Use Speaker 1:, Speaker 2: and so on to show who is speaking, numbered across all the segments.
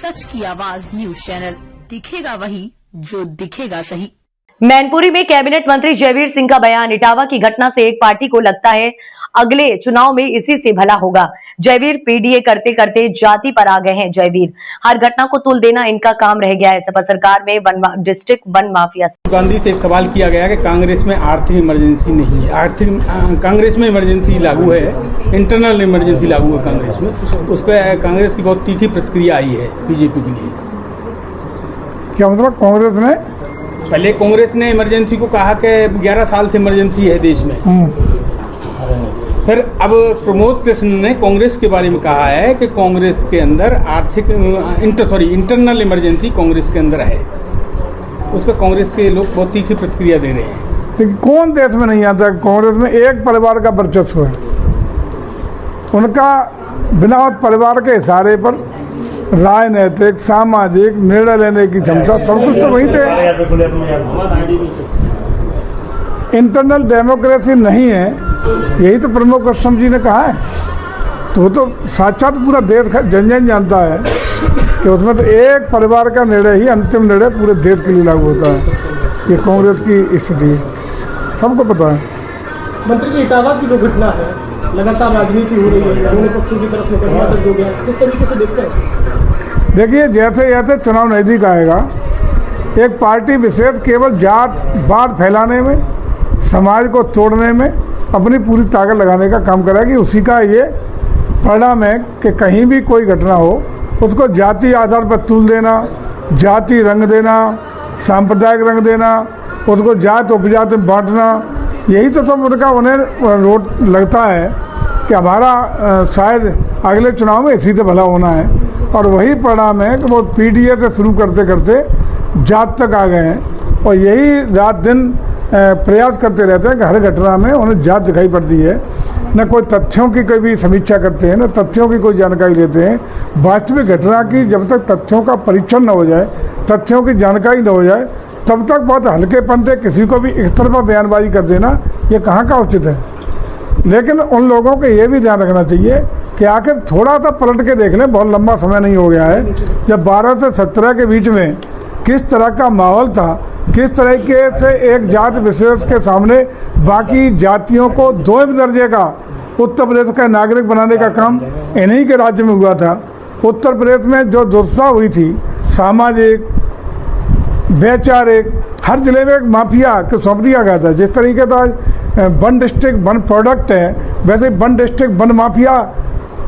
Speaker 1: सच की आवाज news channel, दिखेगा वही जो दिखेगा सही।
Speaker 2: मैनपुरी में कैबिनेट मंत्री जयवीर सिंह का बयान। इटावा की घटना से एक पार्टी को लगता है अगले चुनाव में इसी से भला होगा। जयवीर पीडीए करते करते जाति पर आ गए हैं। जयवीर हर घटना को तुल देना इनका काम रह गया है। सपा सरकार में डिस्ट्रिक्ट वन माफिया।
Speaker 3: गांधी से एक सवाल किया गया कि कांग्रेस में आर्थिक इमरजेंसी नहीं है। कांग्रेस में इमरजेंसी लागू है, इंटरनल इमरजेंसी लागू है कांग्रेस में। उस पर कांग्रेस की बहुत तीखी प्रतिक्रिया आई है बीजेपी के लिए।
Speaker 4: क्या मतलब?
Speaker 3: कांग्रेस ने इमरजेंसी को कहा कि 11 साल से इमरजेंसी है देश में। फिर अब प्रमोद कृष्ण ने कांग्रेस के बारे में कहा है कि कांग्रेस के अंदर इंटरनल इमरजेंसी कांग्रेस के अंदर है। उस पर कांग्रेस के लोग बहुत तीखी प्रतिक्रिया दे रहे हैं।
Speaker 4: लेकिन कौन देश में नहीं आता? कांग्रेस में एक परिवार का वर्चस्व है, उनका बिना उस परिवार के इशारे पर राजनीतिक सामाजिक निर्णय लेने की क्षमता सब कुछ तो वही थे। इंटरनल डेमोक्रेसी नहीं है, यही तो प्रमोद कृष्ण जी ने कहा है। तो साक्षात पूरा देश जन जन जानता है कि उसमें तो एक परिवार का निर्णय ही अंतिम निर्णय पूरे देश के लिए लागू होता है। ये कांग्रेस की स्थिति है, सबको पता है।
Speaker 5: मंत्री जी, इटावा की जो घटना है, लगातार राजनीति हो रही है, दोनों पक्षों की तरफ मुकदमा दर्ज हो गया, किस तरीके से देखते हैं?
Speaker 4: देखिए, जैसे जैसे चुनाव नजदीक आएगा, एक पार्टी विशेष केवल जात बात फैलाने में, समाज को तोड़ने में अपनी पूरी ताकत लगाने का काम करेगी। उसी का ये परिणाम है कि कहीं भी कोई घटना हो उसको जाति आधार पर तूल देना, जाति रंग देना, सांप्रदायिक रंग देना, उसको जात उपजात में बांटना, यही तो सब उनका उन्हें रोड लगता है कि हमारा शायद अगले चुनाव में इसी से भला होना है। और वही परिणाम है कि वो पीडीए से शुरू करते करते जात तक आ गए हैं। और यही रात दिन प्रयास करते रहते हैं कि हर घटना में उन्हें जात दिखाई पड़ती है। न कोई तथ्यों की कभी समीक्षा करते हैं, न तथ्यों की कोई जानकारी लेते हैं। वास्तविक घटना की जब तक तथ्यों का परीक्षण न हो जाए, तथ्यों की जानकारी न हो जाए, तब तक बहुत हल्केपन से किसी को भी एक तरफा बयानबाजी कर देना ये कहाँ का उचित है। लेकिन उन लोगों को ये भी ध्यान रखना चाहिए कि आखिर थोड़ा सा पलट के देख लें, बहुत लंबा समय नहीं हो गया है जब 12 से 17 के बीच में किस तरह का माहौल था, किस तरीके से एक जात विशेष के सामने बाकी जातियों को 2वें दर्जे का उत्तर प्रदेश का नागरिक बनाने का काम इन्हीं के राज्य में हुआ था। उत्तर प्रदेश में जो दुर्दशा हुई थी, सामाजिक वैचारिक, हर जिले में एक माफिया को सौंप दिया गया था। जिस तरीके से वन डिस्ट्रिक्ट वन प्रोडक्ट है, वैसे वन डिस्ट्रिक्ट वन माफिया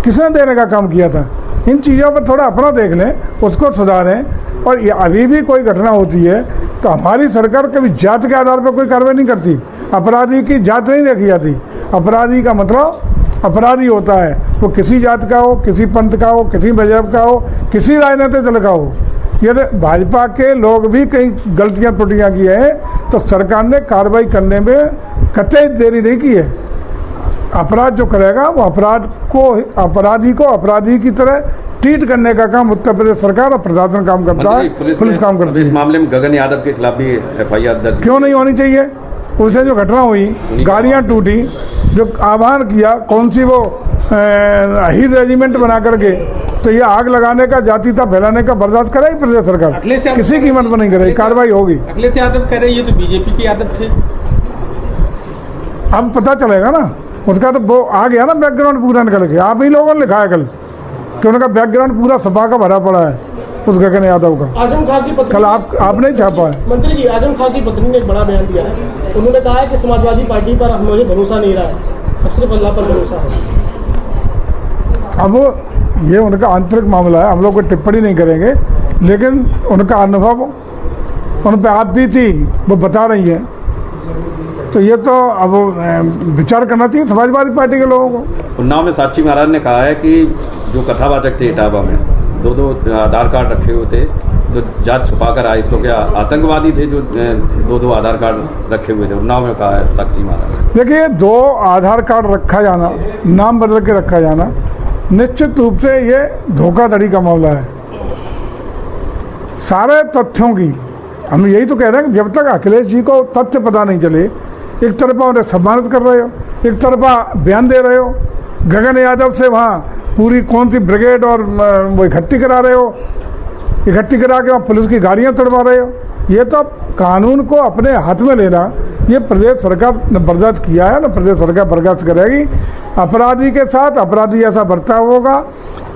Speaker 4: किसने देने का काम किया था। इन चीज़ों पर थोड़ा अपना देख लें, उसको सुधारें। और ये अभी भी कोई घटना होती है तो हमारी सरकार कभी जात के आधार पर कोई कार्रवाई नहीं करती। अपराधी की जात नहीं देखी जाती। अपराधी का मतलब अपराधी होता है, वो किसी जात का हो, किसी पंथ का हो, किसी मजहब का हो, किसी राजनीतिक दल का हो। यदि भाजपा के लोग भी कई गलतियां त्रुटियां की हैं तो सरकार ने कार्रवाई करने में कतई देरी नहीं की है। अपराध जो करेगा वो अपराधी को अपराधी की तरह ट्रीट करने का काम उत्तर प्रदेश सरकार और प्रशासन काम करता है, पुलिस काम करती है।
Speaker 6: इस मामले में गगन यादव के खिलाफ भी एफआईआर दर्ज
Speaker 4: क्यों नहीं होनी चाहिए? उसे जो घटना हुई, गाड़ियां टूटी, जो आह्वान किया, कौन सी वो अहीर रेजिमेंट बना करके, तो ये आग लगाने का, जातीयता फैलाने का बर्दाश्त करेगी प्रदेश सरकार? किसी कीमत पर नहीं करेगी, कार्रवाई होगी।
Speaker 3: अखिलेश यादव कह रहे ये तो बीजेपी के यादव थे।
Speaker 4: अब पता चलेगा ना, उसका तो वो आ गया ना बैकग्राउंड पूरा निकल के। आप ही लोगों ने लिखा है कल कि उनका बैकग्राउंड पूरा सपा का भरा पड़ा है उस गगन यादव का।
Speaker 5: आजम खां की पत्नी,
Speaker 4: कल आपने छापा है।
Speaker 5: मंत्री जी, आजम खां की पत्नी ने एक बड़ा बयान दिया है। उन्होंने कहा है कि समाजवादी पार्टी पर मुझे भरोसा नहीं रहा है, अब सिर्फ अल्लाह पर भरोसा है।
Speaker 4: अब ये उनका आंतरिक मामला है, हम लोग कोई टिप्पणी नहीं करेंगे। लेकिन उनका अनुभव उन पर आप भी थी, वो बता रही है, तो ये तो अब विचार करना चाहिए समाजवादी पार्टी के लोगों को।
Speaker 6: उन्नाव में साक्षी महाराज ने कहा है कि जो कथावाचक थे इटावा में, दो आधार कार्ड रखे हुए थे, जो जात छुपा कर आए, तो क्या आतंकवादी थे जो दो आधार कार्ड रखे हुए थे? उन्नाव में कहा है साक्षी महाराज।
Speaker 4: देखिए, 2 आधार कार्ड रखा जाना, नाम बदल के रखा जाना, निश्चित रूप से ये धोखाधड़ी का मामला है। सारे तथ्यों की हम यही तो कह रहे हैं कि जब तक अखिलेश जी को तथ्य पता नहीं चले, एक तरफा उन्हें सम्मानित कर रहे हो, एक तरफा बयान दे रहे हो, गगन यादव से वहाँ पूरी कौन सी ब्रिगेड और वो इकट्ठी करा रहे हो, इकट्ठी करा के वहाँ पुलिस की गाड़ियाँ तोड़वा रहे हो। ये तो अब कानून को अपने हाथ में लेना, ये प्रदेश सरकार ने बर्दाश्त किया है ना, प्रदेश सरकार बर्दाश्त करेगी। अपराधी के साथ अपराधी ऐसा बर्ताव होगा,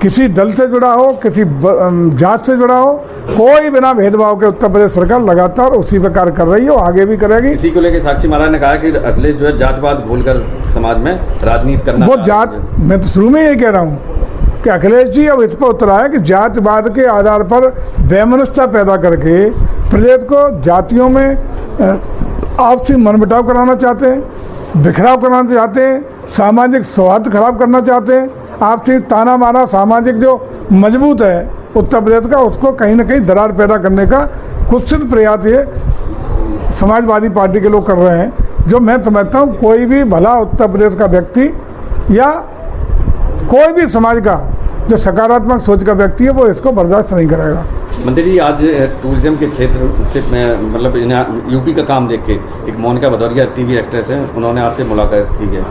Speaker 4: किसी दल से जुड़ा हो, किसी जात से जुड़ा हो, कोई बिना भेदभाव के उत्तर प्रदेश सरकार लगातार उसी पे कार्य कर रही है, आगे भी करेगी।
Speaker 6: इसी को लेकर साक्षी महाराज ने कहा कि अखिलेश जो है जातवाद भूलकर समाज में राजनीति करना
Speaker 4: वो जात, मैं तो शुरू में यही कह रहा हूँ कि अखिलेश जी अब इस पर उतर आए कि जातिवाद के आधार पर वैमनस्यता पैदा करके प्रदेश को जातियों में आपसी मनमुटाव कराना चाहते हैं, बिखराव कराना चाहते हैं, सामाजिक सौहार्द खराब करना चाहते हैं, आपसी ताना माना सामाजिक जो मजबूत है उत्तर प्रदेश का, उसको कहीं ना कहीं दरार पैदा करने का कुत्सित प्रयास ये समाजवादी पार्टी के लोग कर रहे हैं, जो मैं समझता हूँ कोई भी भला उत्तर प्रदेश का व्यक्ति या कोई भी समाज का जो सकारात्मक सोच का व्यक्ति है वो इसको बर्दाश्त नहीं करेगा।
Speaker 6: मंत्री जी, आज टूरिज्म के क्षेत्र से मैं मतलब यूपी का काम देख के एक मोनिका भदौरिया टीवी एक्ट्रेस हैं, उन्होंने आपसे मुलाकात की है,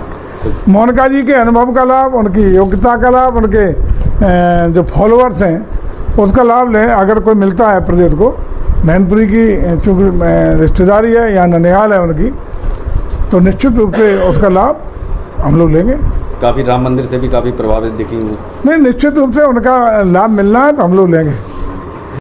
Speaker 6: तो
Speaker 4: मोनिका जी के अनुभव का लाभ, उनकी योग्यता का लाभ, उनके जो फॉलोअर्स हैं उसका लाभ लें अगर कोई मिलता है प्रदेश को। मैनपुरी की चूँकि रिश्तेदारी है या ननिहाल है उनकी, तो निश्चित रूप से उसका लाभ हम लोग लेंगे।
Speaker 6: काफ़ी राम मंदिर से भी काफ़ी प्रभावित दिखी हूँ।
Speaker 4: नहीं, निश्चित रूप से उनका लाभ मिलना है तो हम लोग लेंगे।